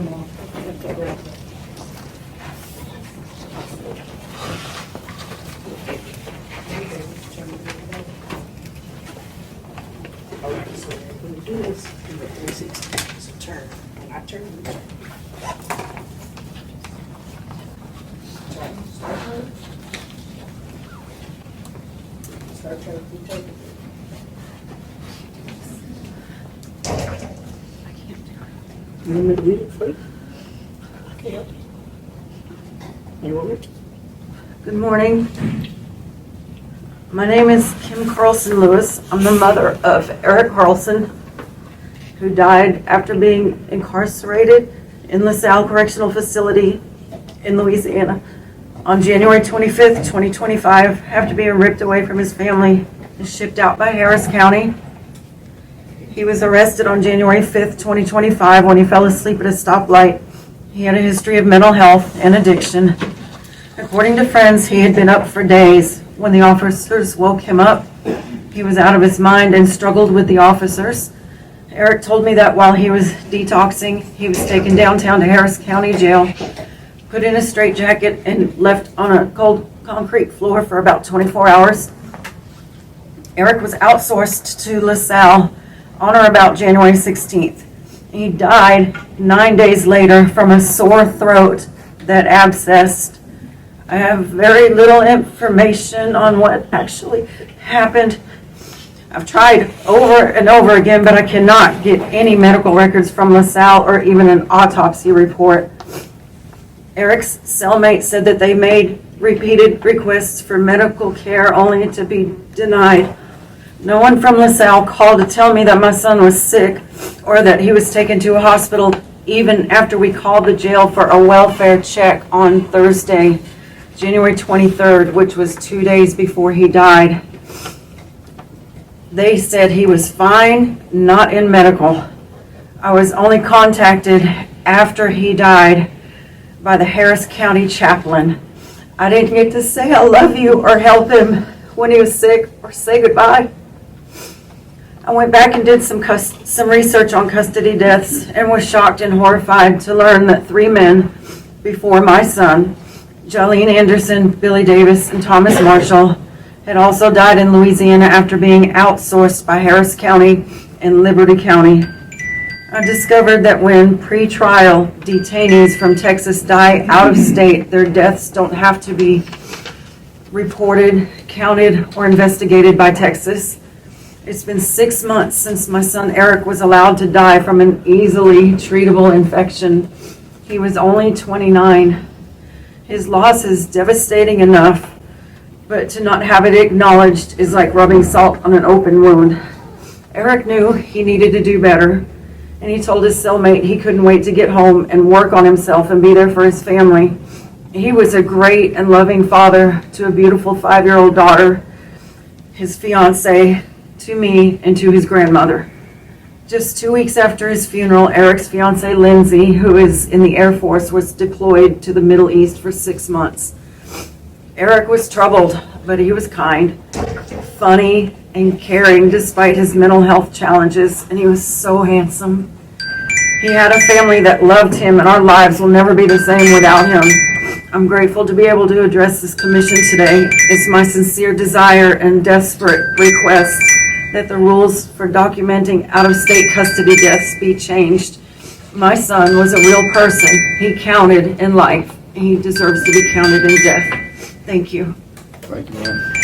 When you do this, do the 360. It's a turn. When I turn, you turn. Start turning. Start turning. You take it. You want me to read it for you? I can't. You want me to? Good morning. My name is Carlson Lewis. I'm the mother of Erik Carlson, who died after being incarcerated in LaSalle Correctional Facility in Louisiana on January 25th, 2025, after being ripped away from his family and shipped out by Harris County. He was arrested on January 5th, 2025 when he fell asleep at a stoplight. He had a history of mental health and addiction. According to friends, he had been up for days. When the officers woke him up, he was out of his mind and struggled with the officers. Erik told me that while he was detoxing, he was taken downtown to Harris County Jail, put in a straitjacket, and left on a cold concrete floor for about 24 hours. Erik was outsourced to LaSalle on or about January 16th. He died 9 days later from a sore throat that abscessed. I have very little information on what actually happened. I've tried over and over again, but I cannot get any medical records from LaSalle or even an autopsy report. Erik's cellmate said that they made repeated requests for medical care only to be denied. No one from LaSalle called to tell me that my son was sick or that he was taken to a hospital, even after we called the jail for a welfare check on Thursday, January 23rd, which was 2 days before he died. They said he was fine, not in medical. I was only contacted after he died by the Harris County chaplain. I didn't get to say I love you or help him when he was sick or say goodbye. I went back and did some research on custody deaths and was shocked and horrified to learn that 3 men before my son, Jaleen Anderson, Billy Davis, and Thomas Marshall, had also died in Louisiana after being outsourced by Harris County and Liberty County. I discovered that when pre-trial detainees from Texas die out of state, their deaths don't have to be reported, counted, or investigated by Texas. It's been 6 months since my son Erik was allowed to die from an easily treatable infection. He was only 29. His loss is devastating enough, but to not have it acknowledged is like rubbing salt on an open wound. Erik knew he needed to do better, and he told his cellmate he couldn't wait to get home and work on himself and be there for his family. He was a great and loving father to a beautiful 5-year-old daughter, his fiance, to me, and to his grandmother. Just 2 weeks after his funeral, Erik's fiance, Lindsay, who is in the Air Force, was deployed to the Middle East for 6 months. Erik was troubled, but he was kind, funny, and caring despite his mental health challenges, and he was so handsome. He had a family that loved him, and our lives will never be the same without him. I'm grateful to be able to address this commission today. It's my sincere desire and desperate request that the rules for documenting out-of-state custody deaths be changed. My son was a real person. He counted in life. He deserves to be counted in death. Thank you. Thank you, ma'am.